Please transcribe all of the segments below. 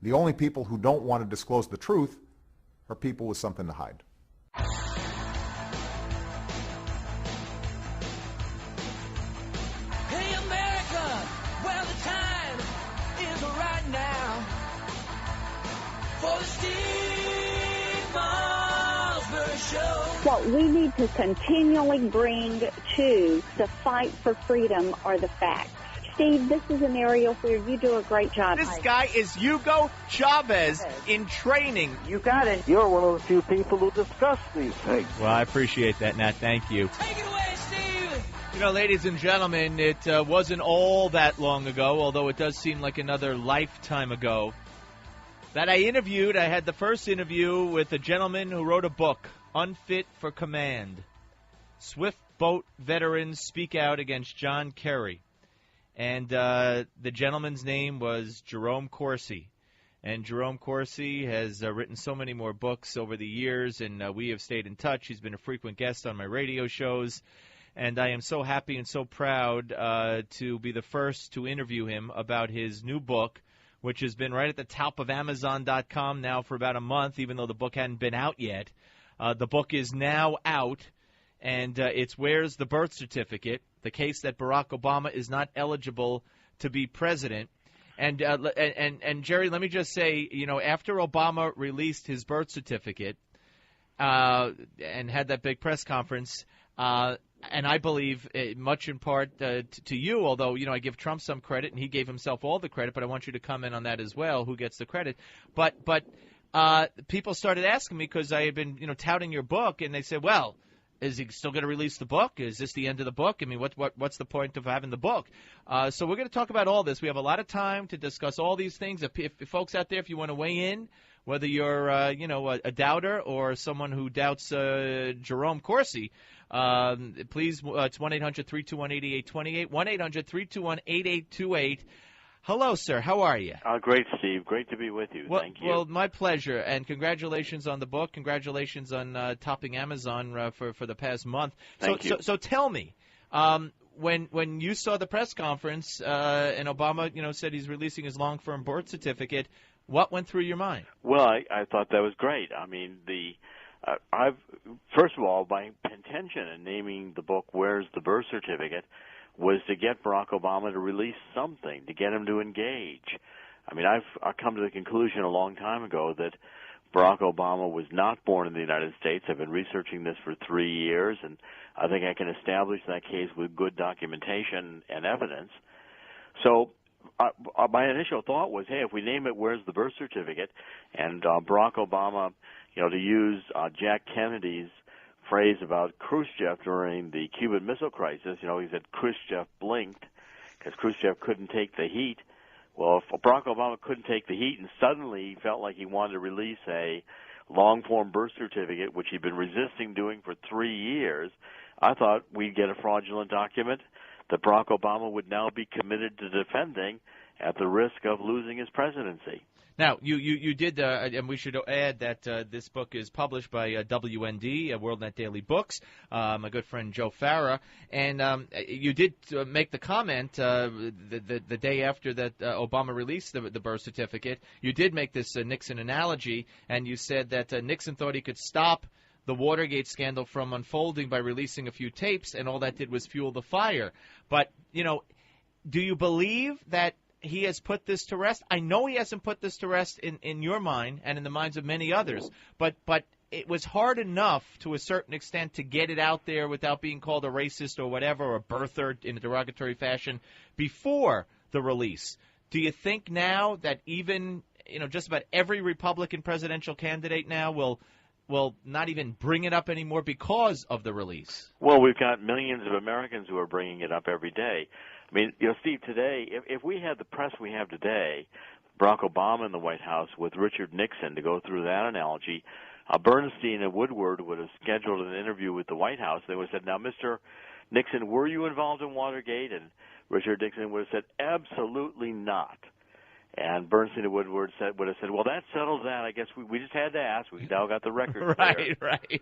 The only people who don't want to disclose the truth are people with something to hide. Hey America, well the time is right now for the Steve Mosby Show. What we need to continually bring to the fight for freedom are the facts. Steve, this is an area where you do a great job. This guy is Hugo Chavez in training. You got it. You're one of the few people who discuss these things. Well, I appreciate that, Nat. Thank you. Take it away, Steve. You know, ladies and gentlemen, it wasn't all that long ago, although it does seem like another lifetime ago, that I had the first interview with a gentleman who wrote a book, Unfit for Command. Swift boat veterans speak out against John Kerry. And the gentleman's name was Jerome Corsi. And Jerome Corsi has written so many more books over the years, and we have stayed in touch. He's been a frequent guest on my radio shows. And I am so happy and so proud to be the first to interview him about his new book, which has been right at the top of Amazon.com now for about a month, even though the book hadn't been out yet. The book is now out, and it's Where's the Birth Certificate? The case that Barack Obama is not eligible to be president. And Jerry, let me just say, you know, after Obama released his birth certificate and had that big press conference, and I believe much in part to you, although, you know, I give Trump some credit and he gave himself all the credit, but I want you to comment on that as well, who gets the credit. But people started asking me because I had been, you know, touting your book, and they said, well, is he still going to release the book? Is this the end of the book? I mean, what's the point of having the book? So we're going to talk about all this. We have a lot of time to discuss all these things. If folks out there, if you want to weigh in, whether you're a doubter or someone who doubts Jerome Corsi, please, it's 1-800-321-8828, 1-800-321-8828. Hello, sir. How are you? Great, Steve. Great to be with you. Thank you. Well, my pleasure, and congratulations on the book. Congratulations on topping Amazon for the past month. Thank you. So tell me, when you saw the press conference and Obama, you know, said he's releasing his long-term birth certificate, what went through your mind? Well, I thought that was great. I mean, first of all, my intention in naming the book "Where's the Birth Certificate" was to get Barack Obama to release something, to get him to engage. I mean, I've come to the conclusion a long time ago that Barack Obama was not born in the United States. I've been researching this for 3 years, and I think I can establish that case with good documentation and evidence. So my initial thought was, hey, if we name it "Where's the Birth Certificate?" and Barack Obama, you know, to use Jack Kennedy's phrase about Khrushchev during the Cuban Missile Crisis, you know, he said Khrushchev blinked because Khrushchev couldn't take the heat. Well, if Barack Obama couldn't take the heat and suddenly he felt like he wanted to release a long-form birth certificate, which he'd been resisting doing for 3 years, I thought we'd get a fraudulent document that Barack Obama would now be committed to defending at the risk of losing his presidency. Now, you did, and we should add that this book is published by WND, WorldNet Daily Books, my good friend Joe Farah, and you did make the comment the day after that Obama released the birth certificate. You did make this Nixon analogy, and you said that Nixon thought he could stop the Watergate scandal from unfolding by releasing a few tapes, and all that did was fuel the fire. But, you know, do you believe that he has put this to rest? I know he hasn't put this to rest in your mind and in the minds of many others, but it was hard enough to a certain extent to get it out there without being called a racist or whatever, or a birther in a derogatory fashion before the release. Do you think now that even, you know, just about every Republican presidential candidate now will not even bring it up anymore because of the release? Well, we've got millions of Americans who are bringing it up every day. I mean, you know, Steve, today, if we had the press we have today, Barack Obama in the White House with Richard Nixon, to go through that analogy, Bernstein and Woodward would have scheduled an interview with the White House. They would have said, now, Mr. Nixon, were you involved in Watergate? And Richard Nixon would have said, absolutely not. And Bernstein would have said, well, that settles that. I guess we just had to ask. We now got the record clear. Right.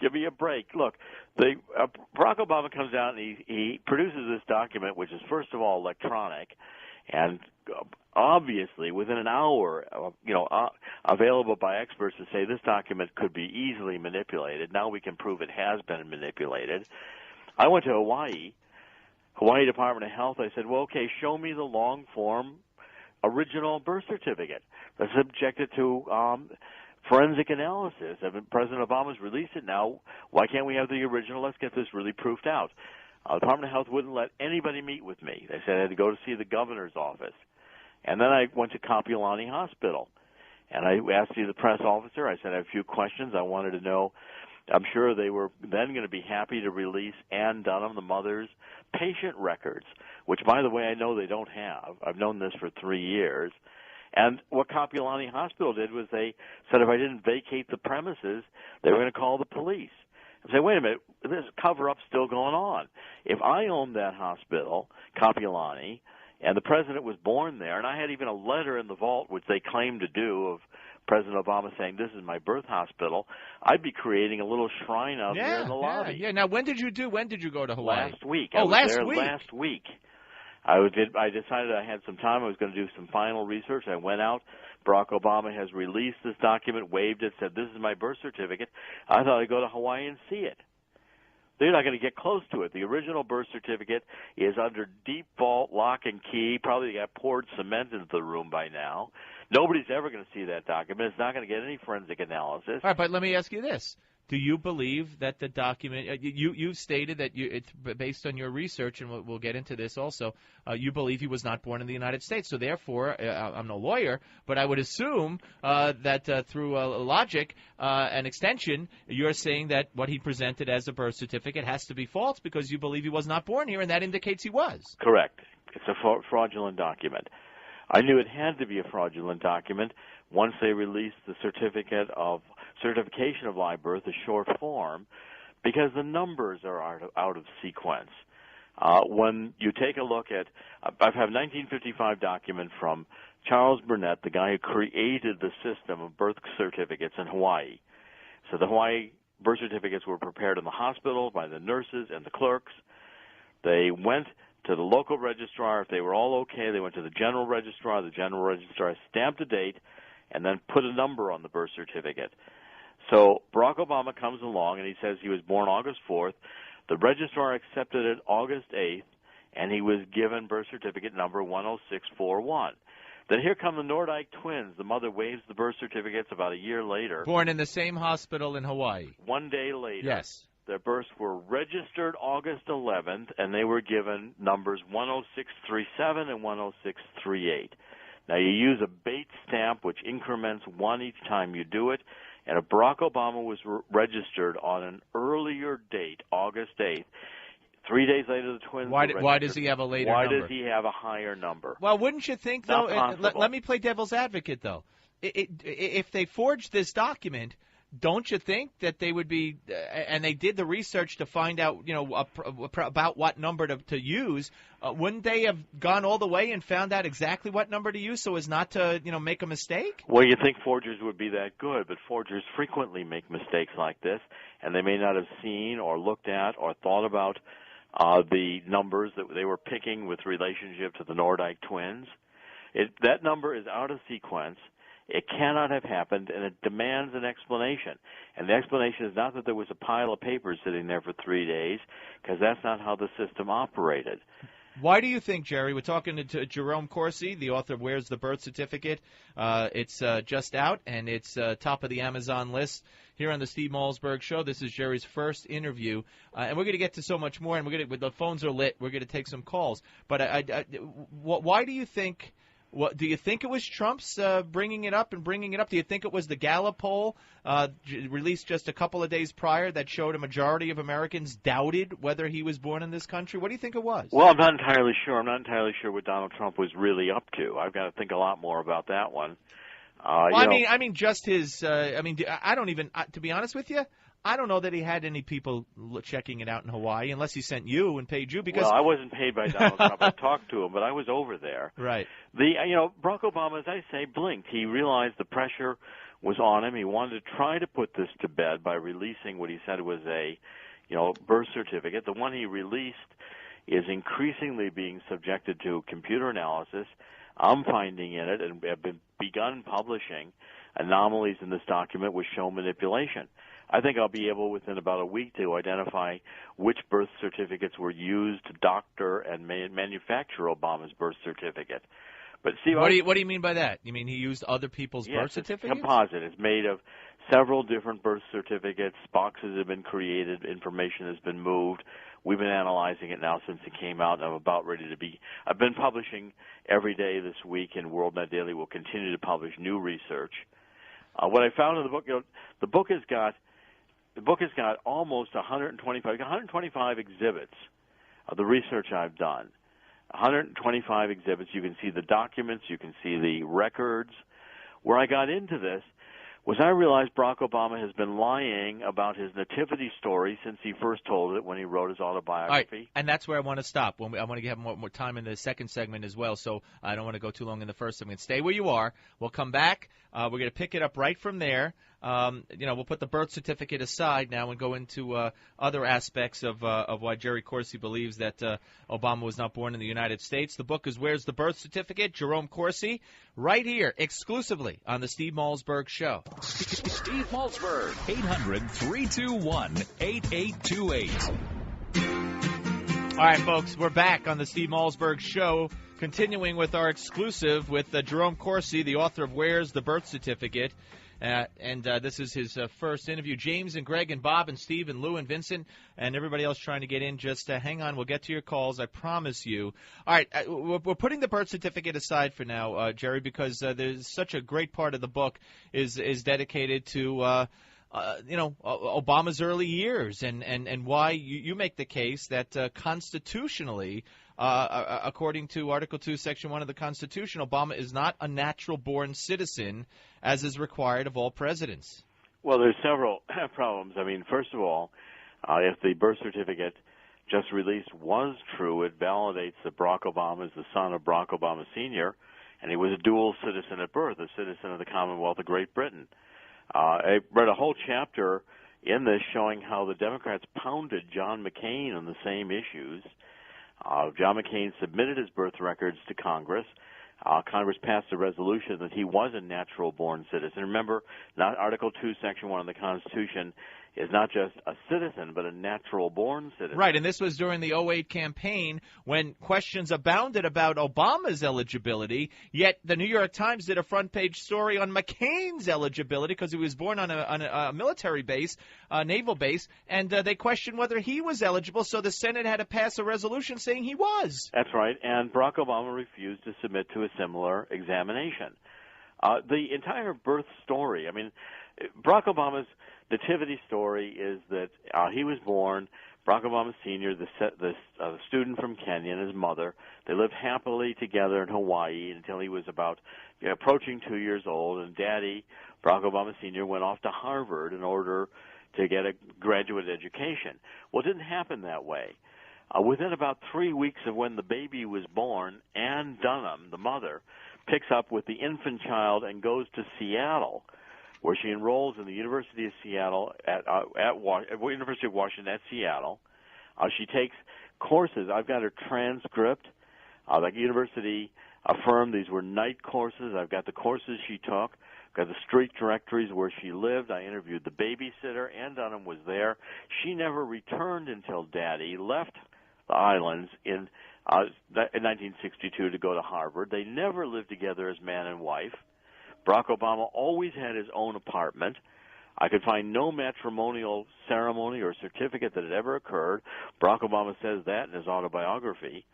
Give me a break. Look, Barack Obama comes out and he produces this document, which is first of all electronic, and obviously within an hour, available by experts to say this document could be easily manipulated. Now we can prove it has been manipulated. I went to Hawaii Department of Health. I said, well, okay, show me the long-form original birth certificate that's subjected to forensic analysis. President Obama's released it now. Why can't we have the original? Let's get this really proofed out. The Department of Health wouldn't let anybody meet with me. They said I had to go to see the governor's office. And then I went to Kapiolani Hospital. And I asked the press officer, I said, I have a few questions. I wanted to know. I'm sure they were then going to be happy to release Ann Dunham, the mother's patient records, which, by the way, I know they don't have. I've known this for 3 years. And what Kapiolani Hospital did was they said if I didn't vacate the premises, they were going to call the police. I say, wait a minute, this cover-up's still going on. If I owned that hospital, Kapiolani, and the president was born there, and I had even a letter in the vault, which they claimed to do, of President Obama saying, this is my birth hospital, I'd be creating a little shrine out there in the lobby. Yeah. Now, when did you go to Hawaii? Last week. Oh, last week. I decided I had some time. I was going to do some final research. I went out. Barack Obama has released this document, waved it, said, this is my birth certificate. I thought I'd go to Hawaii and see it. They're not going to get close to it. The original birth certificate is under deep vault, lock and key. Probably got poured cement into the room by now. Nobody's ever going to see that document. It's not going to get any forensic analysis. All right, but let me ask you this. Do you believe that the document you stated that it's based on your research, and we'll get into this also, you believe he was not born in the United States. So therefore, I'm no lawyer, but I would assume that through logic and extension, you're saying that what he presented as a birth certificate has to be false because you believe he was not born here, and that indicates he was. Correct. It's a fraudulent document. I knew it had to be a fraudulent document once they released the certification of live birth, a short form, because the numbers are out of sequence. When you take a look at, I have a 1955 document from Charles Burnett, the guy who created the system of birth certificates in Hawaii. So the Hawaii birth certificates were prepared in the hospital by the nurses and the clerks. They went to the local registrar. If they were all okay, they went to the general registrar. The general registrar stamped a date and then put a number on the birth certificate. So Barack Obama comes along and he says he was born August 4th. The registrar accepted it August 8th, and he was given birth certificate number 10641. Then here come the Nordyke twins. The mother waves the birth certificates about a year later. Born in the same hospital in Hawaii. 1 day later. Yes. Their births were registered August 11th, and they were given numbers 10637 and 10638. Now, you use a Bates stamp, which increments one each time you do it, and if Barack Obama was registered on an earlier date, August 8th, 3 days later the twins were registered. Why does he have a later number? Why does he have a higher number? Well, wouldn't you think, though, let me play devil's advocate, though. If they forged this document, don't you think that they would be, and they did the research to find out, about what number to use, wouldn't they have gone all the way and found out exactly what number to use so as not to, make a mistake? Well, you think forgers would be that good, but forgers frequently make mistakes like this, and they may not have seen or looked at or thought about the numbers that they were picking with relationship to the Nordyke twins. That number is out of sequence. It cannot have happened, and it demands an explanation. And the explanation is not that there was a pile of papers sitting there for 3 days, because that's not how the system operated. Why do you think, Jerry? We're talking to Jerome Corsi, the author of Where's the Birth Certificate? It's just out, and it's top of the Amazon list here on the Steve Malzberg Show. This is Jerry's first interview, and we're going to get to so much more, and the phones are lit. We're going to take some calls. But why do you think... do you think it was Trump's bringing it up? Do you think it was the Gallup poll released just a couple of days prior that showed a majority of Americans doubted whether he was born in this country? What do you think it was? Well, I'm not entirely sure. I'm not entirely sure what Donald Trump was really up to. I've got to think a lot more about that one. I mean, just his. I don't even. To be honest with you, I don't know that he had any people checking it out in Hawaii, unless he sent you and paid you. Because well, I wasn't paid by Donald Trump. I talked to him, but I was over there. Right. Barack Obama, as I say, blinked. He realized the pressure was on him. He wanted to try to put this to bed by releasing what he said was a, birth certificate. The one he released is increasingly being subjected to computer analysis. I'm finding in it, and have begun publishing anomalies in this document which show manipulation. I think I'll be able within about a week to identify which birth certificates were used to doctor and manufacture Obama's birth certificate. But Steve, what do you mean by that? You mean he used other people's birth certificates? It's composite. It's made of several different birth certificates. Boxes have been created. Information has been moved. We've been analyzing it now since it came out, and I'm about ready to be. I've been publishing every day this week, and WorldNet Daily will continue to publish new research. What I found in the book, the book has got almost 125 exhibits of the research I've done. 125 exhibits. You can see the documents. You can see the records. Where I got into this was I realized Barack Obama has been lying about his nativity story since he first told it when he wrote his autobiography. All right, and that's where I want to stop. I want to have more time in the second segment as well, so I don't want to go too long in the first segment. Stay where you are. We'll come back. We're going to pick it up right from there. We'll put the birth certificate aside now and go into other aspects of why Jerry Corsi believes that Obama was not born in the United States. The book is Where's the Birth Certificate? Jerome Corsi, right here, exclusively on the Steve Malzberg Show. Steve Malzberg, 800-321-8828. All right, folks, we're back on the Steve Malzberg Show, continuing with our exclusive with Jerome Corsi, the author of Where's the Birth Certificate? This is his first interview. James and Greg and Bob and Steve and Lou and Vincent and everybody else trying to get in, just hang on. We'll get to your calls, I promise you. All right, we're putting the birth certificate aside for now, Jerry, because there's such a great part of the book is dedicated to Obama's early years and why you make the case that constitutionally, according to Article 2, Section 1 of the Constitution, Obama is not a natural-born citizen, as is required of all presidents. Well, there's several problems. I mean, first of all, if the birth certificate just released was true, it validates that Barack Obama is the son of Barack Obama Sr., and he was a dual citizen at birth, a citizen of the Commonwealth of Great Britain. I read a whole chapter in this showing how the Democrats pounded John McCain on the same issues. John McCain submitted his birth records to Congress. Congress passed a resolution that he was a natural-born citizen. Remember, not Article 2, Section 1 of the Constitution is not just a citizen, but a natural-born citizen. Right, and this was during the 2008 campaign when questions abounded about Obama's eligibility, yet the New York Times did a front-page story on McCain's eligibility because he was born on a military base, a naval base, and they questioned whether he was eligible, so the Senate had to pass a resolution saying he was. That's right, and Barack Obama refused to submit to a similar examination. The entire birth story, I mean, Barack Obama's nativity story is that he was born, Barack Obama Sr., the student from Kenya, and his mother. They lived happily together in Hawaii until he was about approaching 2 years old, and Daddy, Barack Obama Sr., went off to Harvard in order to get a graduate education. Well, it didn't happen that way. Within about 3 weeks of when the baby was born, Ann Dunham, the mother, picks up with the infant child and goes to Seattle, where she enrolls in the University of Seattle University of Washington at Seattle. She takes courses. I've got her transcript. The university affirmed these were night courses. I've got the courses she took. I've got the street directories where she lived. I interviewed the babysitter. Ann Dunham was there. She never returned until Daddy left the islands in 1962 to go to Harvard. They never lived together as man and wife. Barack Obama always had his own apartment. I could find no matrimonial ceremony or certificate that had ever occurred. Barack Obama says that in his autobiography.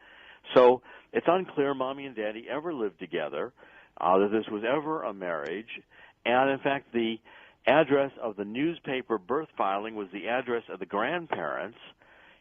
So it's unclear Mommy and Daddy ever lived together, that this was ever a marriage. And, in fact, the address of the newspaper birth filing was the address of the grandparents,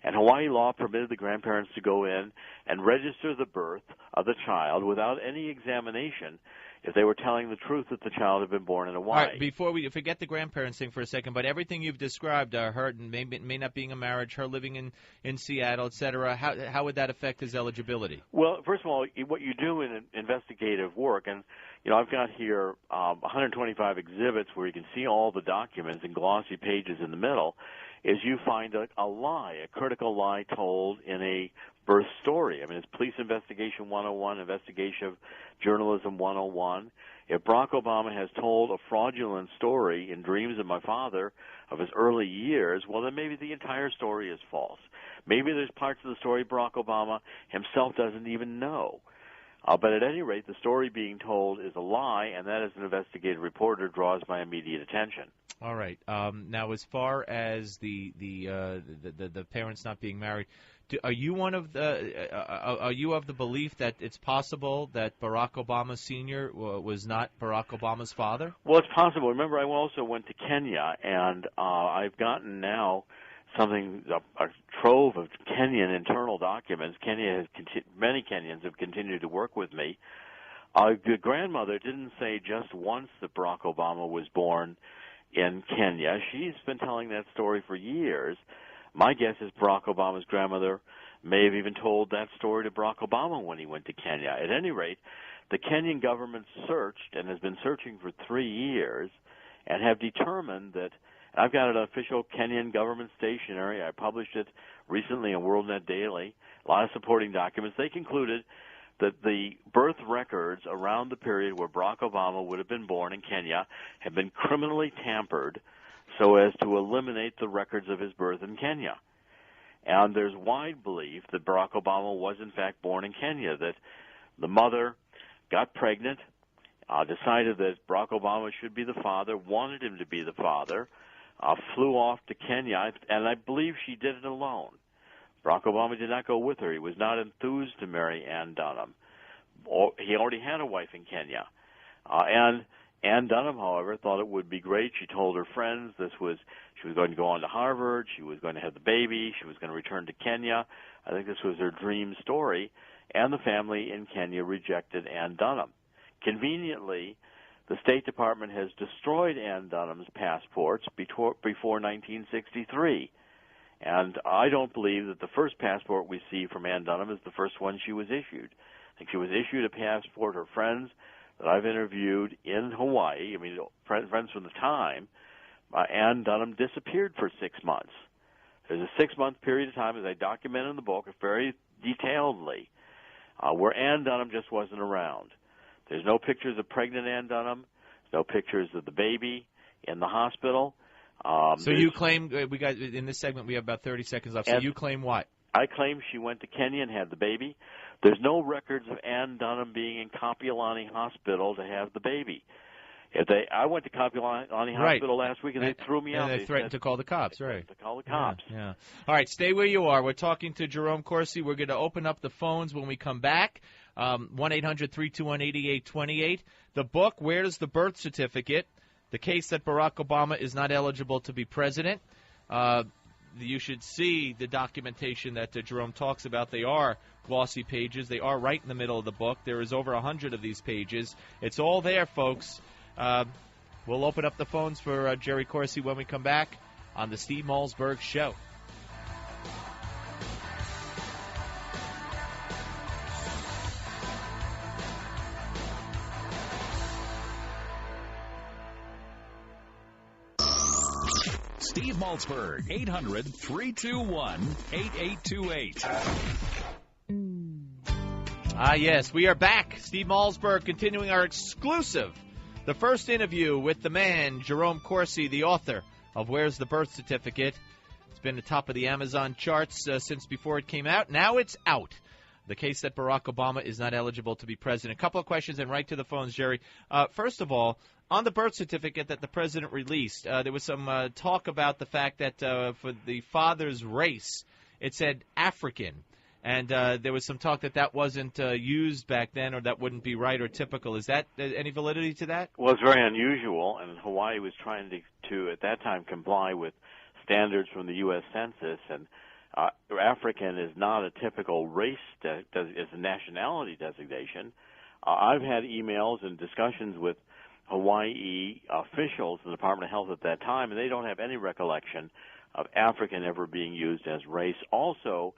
And Hawaii law permitted the grandparents to go in and register the birth of the child without any examination if they were telling the truth that the child had been born in Hawaii. All right, before we forget the grandparents thing for a second, but everything you've described, her may not being a marriage, her living in Seattle, et cetera, how would that affect his eligibility? Well, first of all, what you do in investigative work, and I've got here 125 exhibits where you can see all the documents and glossy pages in the middle, is you find a lie, a critical lie told in a birth story. I mean, it's Police Investigation 101, Investigative Journalism 101. If Barack Obama has told a fraudulent story in Dreams of My Father of his early years, well, then maybe the entire story is false. Maybe there's parts of the story Barack Obama himself doesn't even know. But at any rate, the story being told is a lie, and that, as an investigative reporter, draws my immediate attention. All right. Now, as far as the parents not being married, are you of the belief that it's possible that Barack Obama Sr. was not Barack Obama's father? Well, it's possible. Remember, I also went to Kenya, and I've gotten now a trove of Kenyan internal documents. Many Kenyans have continued to work with me. The grandmother didn't say just once that Barack Obama was born in Kenya. She's been telling that story for years. My guess is Barack Obama's grandmother may have even told that story to Barack Obama when he went to Kenya. At any rate, the Kenyan government searched and has been searching for 3 years and have determined that, I've got an official Kenyan government stationery. I published it recently in WorldNet Daily, a lot of supporting documents. They concluded that the birth records around the period where Barack Obama would have been born in Kenya have been criminally tampered so as to eliminate the records of his birth in Kenya. And there's wide belief that Barack Obama was, in fact, born in Kenya, that the mother got pregnant, decided that Barack Obama should be the father, wanted him to be the father, flew off to Kenya, and I believe she did it alone. Barack Obama did not go with her. He was not enthused to marry Ann Dunham. He already had a wife in Kenya. And Ann Dunham, however, thought it would be great. She told her friends she was going to go on to Harvard, she was going to have the baby, she was going to return to Kenya. I think this was her dream story, and the family in Kenya rejected Ann Dunham. Conveniently, the State Department has destroyed Ann Dunham's passports before 1963. And I don't believe that the first passport we see from Ann Dunham is the first one she was issued. I think she was issued a passport. Her friends that I've interviewed in Hawaii, friends from the time, Ann Dunham disappeared for 6 months. There's a 6-month period of time, as I document in the book very detailedly, where Ann Dunham just wasn't around. There's no pictures of pregnant Ann Dunham. There's no pictures of the baby in the hospital. So you claim, in this segment we have about 30 seconds left, so you claim what? I claim she went to Kenya and had the baby. There's no records of Ann Dunham being in Kapiolani Hospital to have the baby. I went to Kapiolani Hospital last week, and they threw me out. And they threatened to call the cops, right? To call the cops. Yeah. All right, stay where you are. We're talking to Jerome Corsi. We're going to open up the phones when we come back. 1-800-321-8828. The book, Where's the Birth Certificate? The case that Barack Obama is not eligible to be president. You should see the documentation that Jerome talks about. They are glossy pages. They are right in the middle of the book. There is over 100 of these pages. It's all there, folks. We'll open up the phones for Jerry Corsi when we come back on the Steve Malzberg Show. Steve Malzberg, 800-321-8828. Yes, we are back. Steve Malzberg continuing our exclusive, the first interview with the man, Jerome Corsi, the author of Where's the Birth Certificate. It's been the top of the Amazon charts since before it came out. Now it's out. The case that Barack Obama is not eligible to be president. A couple of questions and right to the phones, Jerry. First of all, on the birth certificate that the president released, there was some talk about the fact that for the father's race, it said African. And there was some talk that wasn't used back then, or that wouldn't be right or typical. Is that any validity to that? Well, it's very unusual, and Hawaii was trying to at that time, comply with standards from the U.S. Census, and African is not a typical race, it's a nationality designation. I've had emails and discussions with Hawaii officials, the Department of Health at that time, and they don't have any recollection of African ever being used as race. Also,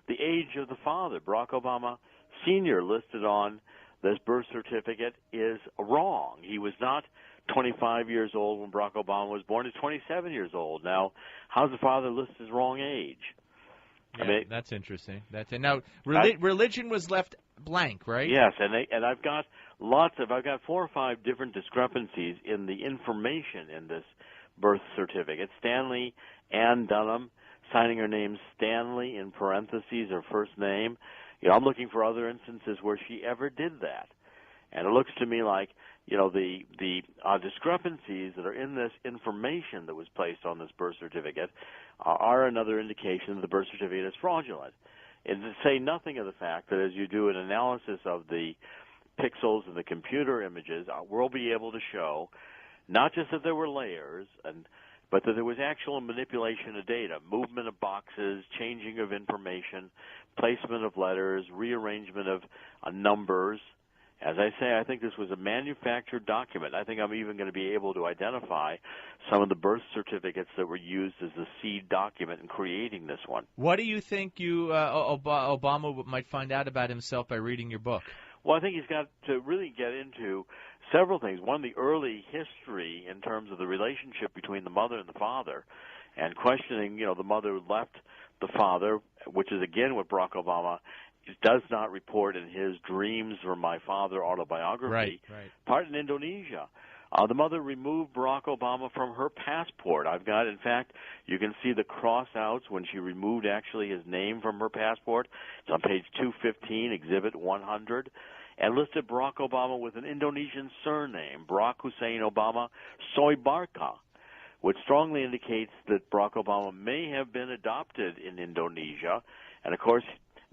the age of the father, Barack Obama Sr., listed on this birth certificate is wrong. He was not 25 years old when Barack Obama was born. He's 27 years old. Now, how's the father listed his wrong age? Yeah, I mean, that's interesting. Now, religion was left blank, right? Yes, and I've got I've got 4 or 5 different discrepancies in the information in this birth certificate. Stanley Ann Dunham, signing her name Stanley in parentheses, her first name. I'm looking for other instances where she ever did that. And it looks to me like, the discrepancies that are in this information that was placed on this birth certificate are another indication that the birth certificate is fraudulent. And to say nothing of the fact that as you do an analysis of the pixels and the computer images, we'll be able to show not just that there were layers, but that there was actual manipulation of data, movement of boxes, changing of information, placement of letters, rearrangement of numbers. As I say, I think this was a manufactured document. I think I'm even going to be able to identify some of the birth certificates that were used as the seed document in creating this one. What do you think Obama might find out about himself by reading your book? Well, I think he's got to really get into several things. One, the early history in terms of the relationship between the mother and the father, and questioning, the mother left the father, which is, again, what Barack Obama does not report in his Dreams from My Father autobiography. Right. Part in Indonesia. The mother removed Barack Obama from her passport. In fact, you can see the cross-outs when she removed actually his name from her passport. It's on page 215, Exhibit 100, and listed Barack Obama with an Indonesian surname, Barack Hussein Obama Soebarka, which strongly indicates that Barack Obama may have been adopted in Indonesia, and of course,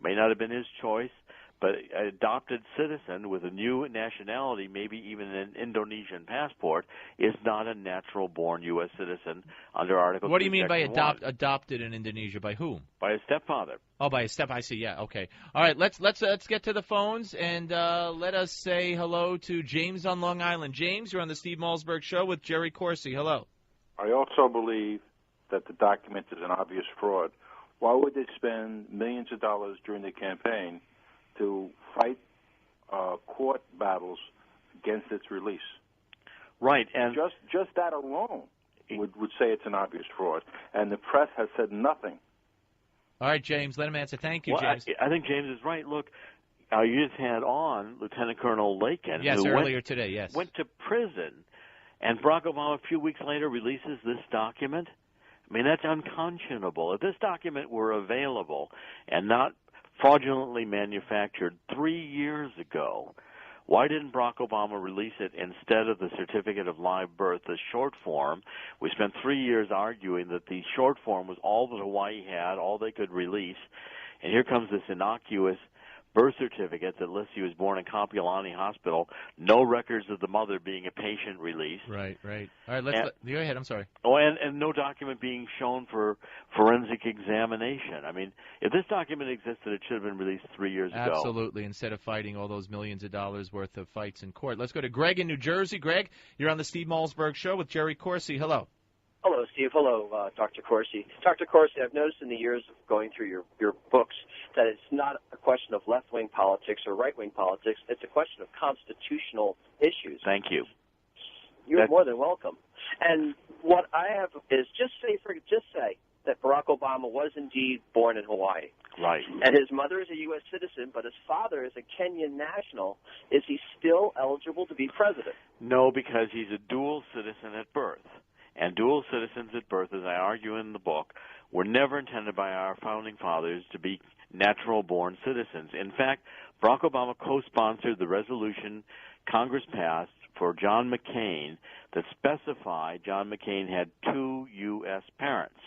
may not have been his choice, but an adopted citizen with a new nationality, maybe even an Indonesian passport, is not a natural-born U.S. citizen under Article 2, What do you mean by Section 1. adopted in Indonesia? By whom? By his stepfather. Oh, by a step. I see. Yeah. Okay. All right. Let's get to the phones and let us say hello to James on Long Island. James, you're on the Steve Malzberg Show with Jerry Corsi. Hello. I also believe that the document is an obvious fraud. Why would they spend millions of dollars during the campaign to fight court battles against its release? Right, and just that alone would say it's an obvious fraud, and the press has said nothing. All right, James, let him answer. Thank you, James. I think James is right. Look, you just had on Lieutenant Colonel Lakin, yes, who earlier today, yes, went to prison, and Barack Obama a few weeks later releases this document. I mean, that's unconscionable. If this document were available and not fraudulently manufactured 3 years ago, why didn't Barack Obama release it instead of the Certificate of Live Birth, the short form? We spent 3 years arguing that the short form was all that Hawaii had, all they could release, and here comes this innocuous birth certificate that lists he was born in Kapiolani Hospital, no records of the mother being a patient release. Right. All right, go ahead. I'm sorry. Oh, and no document being shown for forensic examination. I mean, if this document existed, it should have been released 3 years ago. Absolutely, instead of fighting all those millions of dollars worth of fights in court. Let's go to Greg in New Jersey. Greg, you're on the Steve Malzberg Show with Jerry Corsi. Hello. Hello, Steve. Hello, Dr. Corsi. Dr. Corsi, I've noticed in the years of going through your books that it's not a question of left-wing politics or right-wing politics. It's a question of constitutional issues. Thank you. You're more than welcome. And what I have is just say that Barack Obama was indeed born in Hawaii. Right. And his mother is a U.S. citizen, but his father is a Kenyan national. Is he still eligible to be president? No, because he's a dual citizen at birth. And dual citizens at birth, as I argue in the book, were never intended by our founding fathers to be natural-born citizens. In fact, Barack Obama co-sponsored the resolution Congress passed for John McCain that specified John McCain had 2 U.S. parents.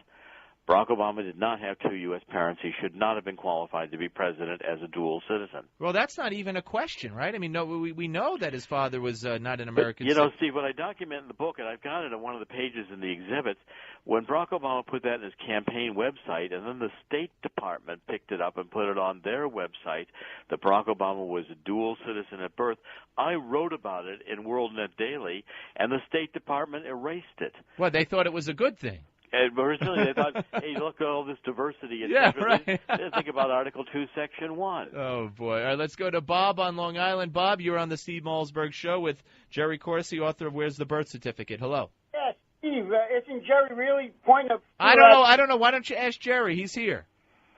Barack Obama did not have two U.S. parents. He should not have been qualified to be president as a dual citizen. Well, that's not even a question, right? I mean, no, we know that his father was not an American But, you know, citizen. Steve, what I document in the book, and I've got it on one of the pages in the exhibits, when Barack Obama put that in his campaign website, and then the State Department picked it up and put it on their website, that Barack Obama was a dual citizen at birth, I wrote about it in WorldNet Daily, and the State Department erased it. Well, they thought it was a good thing. And originally they thought, hey, look at all this diversity. Yeah, right. They didn't think about Article 2, Section 1. Oh, boy. All right, let's go to Bob on Long Island. Bob, you're on the Steve Malzberg Show with Jerry Corsi, author of Where's the Birth Certificate? Hello. Yes, Steve, isn't Jerry really pointing a I don't know. Why don't you ask Jerry? He's here.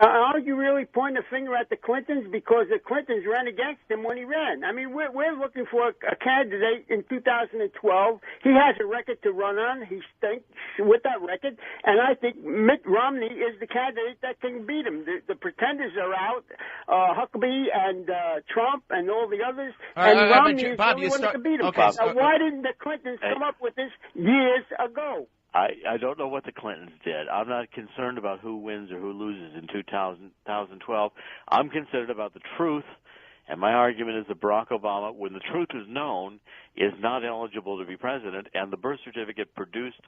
Aren't you really pointing a finger at the Clintons because the Clintons ran against him when he ran? I mean, we're looking for a candidate in 2012. He has a record to run on. He stinks with that record, and I think Mitt Romney is the candidate that can beat him. The pretenders are out, Huckabee and Trump and all the others, and Romney is the only one that can beat him. Okay, now, why didn't the Clintons come up with this years ago? I don't know what the Clintons did. I'm not concerned about who wins or who loses in 2012. I'm concerned about the truth, and my argument is that Barack Obama, when the truth is known, is not eligible to be president, and the birth certificate produced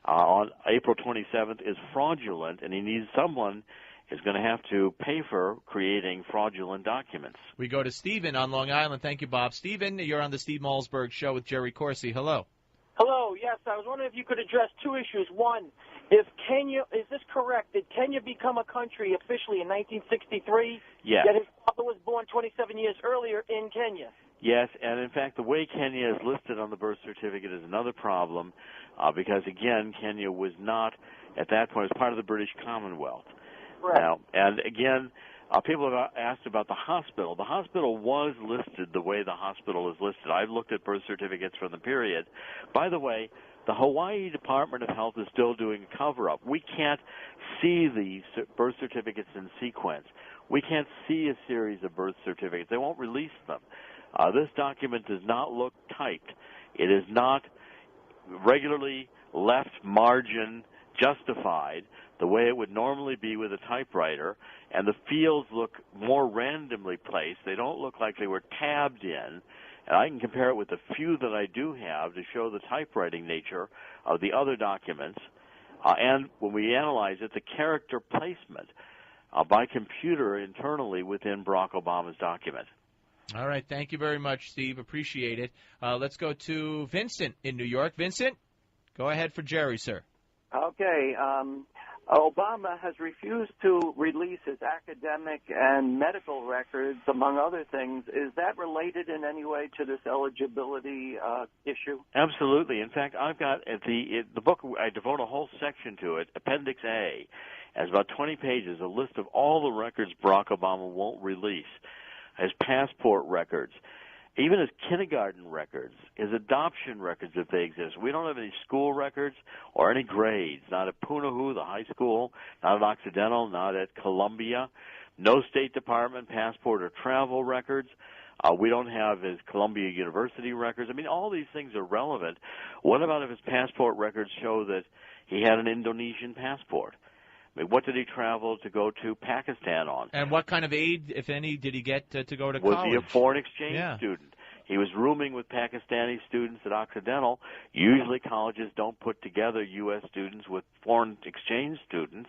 on April 27th is fraudulent, and he needs someone is going to have to pay for creating fraudulent documents. We go to Stephen on Long Island. Thank you, Bob. Stephen, you're on the Steve Malzberg Show with Jerry Corsi. Hello. Hello, yes, I was wondering if you could address two issues. One, is this correct? Did Kenya become a country officially in 1963? Yes. Yet his father was born 27 years earlier in Kenya. Yes, and in fact, the way Kenya is listed on the birth certificate is another problem because, again, Kenya was not, at that point, as part of the British Commonwealth. Right. Now, and again, people have asked about the hospital. The hospital was listed the way the hospital is listed. I've looked at birth certificates from the period. By the way, the Hawaii Department of Health is still doing a cover-up. We can't see the birth certificates in sequence. We can't see a series of birth certificates. They won't release them. This document does not look typed. It is not regularly left margin justified the way it would normally be with a typewriter, and the fields look more randomly placed. They don't look like they were tabbed in, and I can compare it with the few that I do have to show the typewriting nature of the other documents, and when we analyze it, the character placement by computer internally within Barack Obama's document. All right, thank you very much, Steve. Appreciate it. Let's go to Vincent in New York. Vincent, go ahead for Jerry, sir. Okay. Obama has refused to release his academic and medical records, among other things. Is that related in any way to this eligibility issue? Absolutely. In fact, I've got the book, I devote a whole section to it, Appendix A, has about 20 pages, a list of all the records Barack Obama won't release, his passport records, even his kindergarten records, his adoption records if they exist. We don't have any school records or any grades, not at Punahou, the high school, not at Occidental, not at Columbia, no State Department passport or travel records. We don't have his Columbia University records. I mean, all these things are relevant. What about if his passport records show that he had an Indonesian passport? I mean, what did he travel to go to Pakistan on? And what kind of aid, if any, did he get to go to Was college? he a foreign exchange student? He was rooming with Pakistani students at Occidental. Usually colleges don't put together U.S. students with foreign exchange students.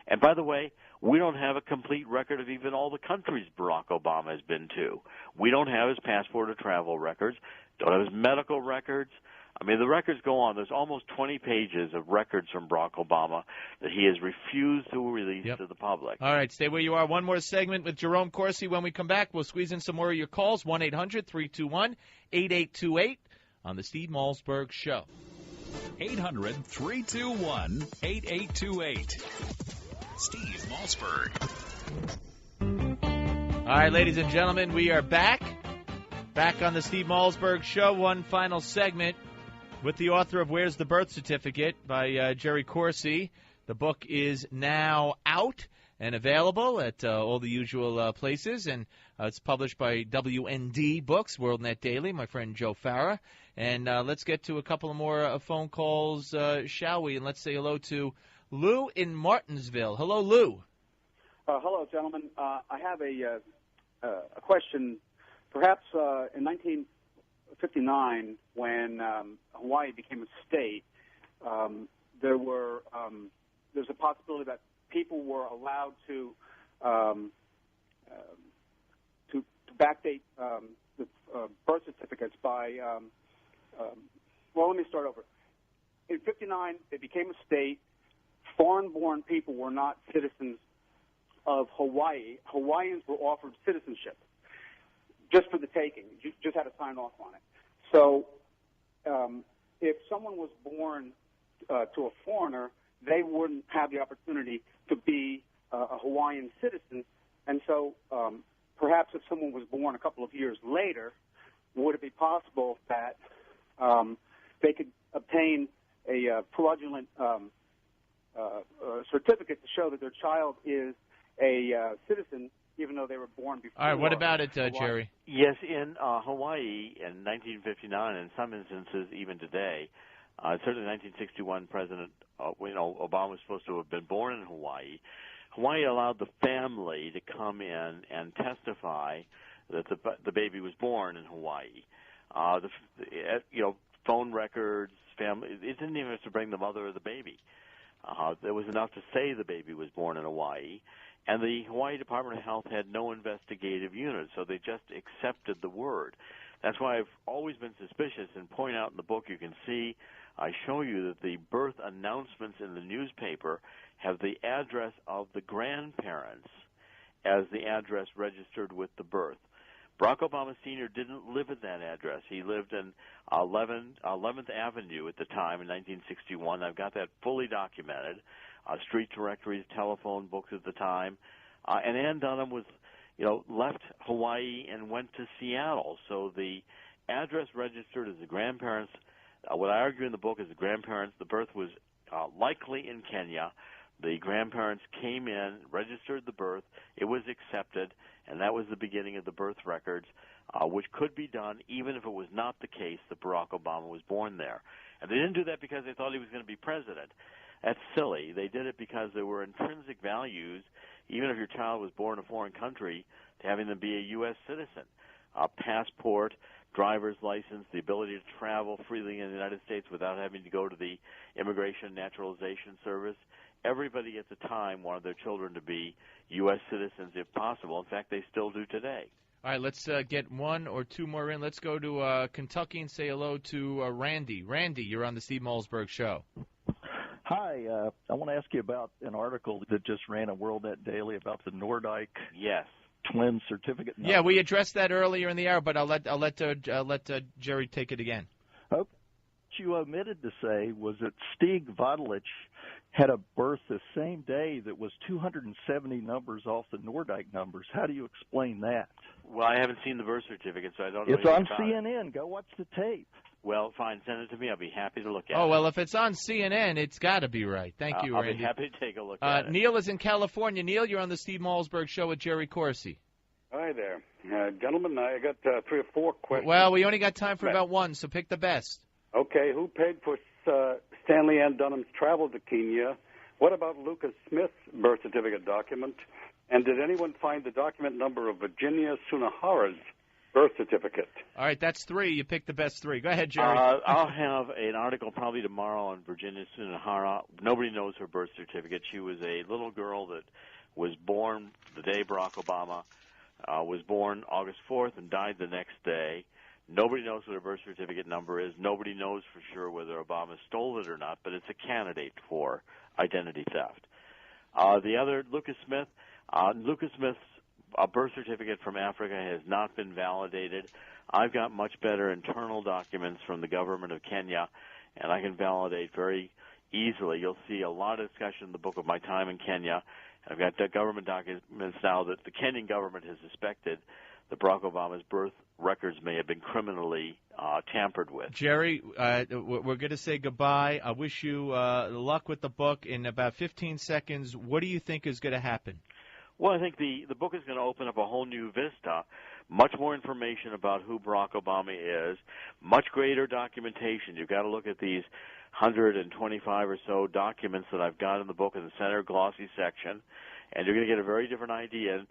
And by the way, we don't have a complete record of even all the countries Barack Obama has been to. We don't have his passport or travel records, don't have his medical records. I mean, the records go on. There's almost 20 pages of records from Barack Obama that he has refused to release to the public. All right, stay where you are. One more segment with Jerome Corsi. When we come back, we'll squeeze in some more of your calls, 1-800-321-8828 on the Steve Malzberg Show. 800-321-8828. Steve Malzberg. All right, ladies and gentlemen, we are back on the Steve Malzberg Show. One final segment with the author of Where's the Birth Certificate by Jerry Corsi. The book is now out and available at all the usual places, and it's published by WND Books, WorldNet Daily, my friend Joe Farah. And let's get to a couple of more phone calls, shall we? And let's say hello to Lou in Martinsville. Hello, Lou. Hello, gentlemen. I have a question. Perhaps in 1959, when Hawaii became a state, there's a possibility that people were allowed to backdate the birth certificates by. Well, let me start over. In 59, it became a state. Foreign-born people were not citizens of Hawaii. Hawaiians were offered citizenship just for the taking. You just had to sign off on it. So if someone was born to a foreigner, they wouldn't have the opportunity to be a Hawaiian citizen. And so perhaps if someone was born a couple of years later, would it be possible that they could obtain a fraudulent certificate to show that their child is a citizen, even though they were born before? All right, what about it, Jerry? Yes, in Hawaii in 1959, in some instances even today, certainly 1961, President Obama was supposed to have been born in Hawaii. Hawaii allowed the family to come in and testify that the baby was born in Hawaii. Phone records, family. It didn't even have to bring the mother of the baby. There was enough to say the baby was born in Hawaii. And the Hawaii Department of Health had no investigative unit, so they just accepted the word. That's why I've always been suspicious and point out in the book, you can see, I show you that the birth announcements in the newspaper have the address of the grandparents as the address registered with the birth. Barack Obama Sr. didn't live at that address. He lived in 11th Avenue at the time in 1961. I've got that fully documented. Street directories, telephone books at the time. And Ann Dunham was, left Hawaii and went to Seattle. So the address registered as the grandparents. What I argue in the book is the grandparents. The birth was likely in Kenya. The grandparents came in, registered the birth. It was accepted, and that was the beginning of the birth records, which could be done even if it was not the case that Barack Obama was born there. And they didn't do that because they thought he was going to be president. That's silly. They did it because there were intrinsic values, even if your child was born in a foreign country, to having them be a U.S. citizen. A passport, driver's license, the ability to travel freely in the United States without having to go to the Immigration and Naturalization Service. Everybody at the time wanted their children to be U.S. citizens if possible. In fact, they still do today. All right, let's get one or two more in. Let's go to Kentucky and say hello to Randy. Randy, you're on the Steve Malzberg Show. Hi, I want to ask you about an article that just ran in WorldNet Daily about the Nordyke twin certificate number. Yeah, we addressed that earlier in the hour, but I'll let Jerry take it again. Okay. What you omitted to say was that Stig Vodelich had a birth the same day that was 270 numbers off the Nordyke numbers. How do you explain that? Well, I haven't seen the birth certificate, so I don't know. It's on CNN. Go watch the tape. Well, fine. Send it to me. I'll be happy to look at it. Oh, well, if it's on CNN, it's got to be right. Thank you, Randy. I'll be happy to take a look at it. Neil is in California. Neil, you're on the Steve Malzberg Show with Jerry Corsi. Hi there. Gentlemen, I got 3 or 4 questions. Well, we only got time for about one, so pick the best. Okay, who paid for Stanley Ann Dunham's travel to Kenya? What about Lucas Smith's birth certificate document? And did anyone find the document number of Virginia Sunahara's birth certificate? All right, that's 3. You picked the best 3. Go ahead, Jerry. I'll have an article probably tomorrow on Virginia Sunahara. Nobody knows her birth certificate. She was a little girl that was born the day Barack Obama was born, August 4th, and died the next day. Nobody knows what her birth certificate number is. Nobody knows for sure whether Obama stole it or not, but it's a candidate for identity theft. The other, Lucas Smith's birth certificate from Africa has not been validated. I've got much better internal documents from the government of Kenya, and I can validate very easily. You'll see a lot of discussion in the book of my time in Kenya. I've got government documents now that the Kenyan government has suspected that Barack Obama's birth records may have been criminally tampered with. Jerry, we're going to say goodbye. I wish you luck with the book. In about 15 seconds, what do you think is going to happen? Well, I think the book is going to open up a whole new vista. much more information about who Barack Obama is, much greater documentation. You've got to look at these 125 or so documents that I've got in the book in the center glossy section, and you're going to get a very different idea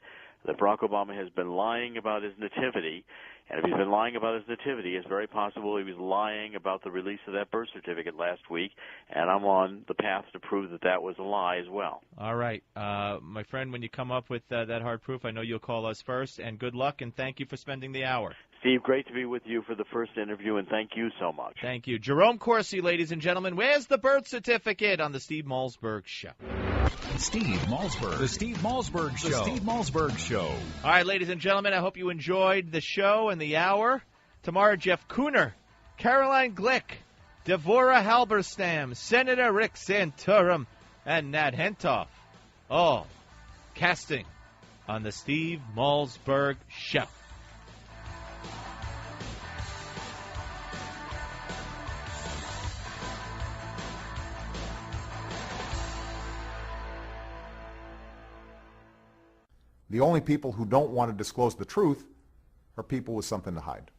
that Barack Obama has been lying about his nativity. And if he's been lying about his nativity, it's very possible he was lying about the release of that birth certificate last week, and I'm on the path to prove that that was a lie as well. All right. My friend, when you come up with that hard proof, I know you'll call us first, and good luck, and thank you for spending the hour. Steve, great to be with you for the first interview, and thank you so much. Thank you. Jerome Corsi, ladies and gentlemen. Where's the birth certificate on the Steve Malzberg Show? Steve Malzberg. The Steve Malzberg Show. The Steve Malzberg Show. All right, ladies and gentlemen, I hope you enjoyed the show and the hour. Tomorrow, Jeff Kuhner, Caroline Glick, Devorah Halberstam, Senator Rick Santorum, and Nat Hentoff. All casting on the Steve Malzberg Show. The only people who don't want to disclose the truth are people with something to hide.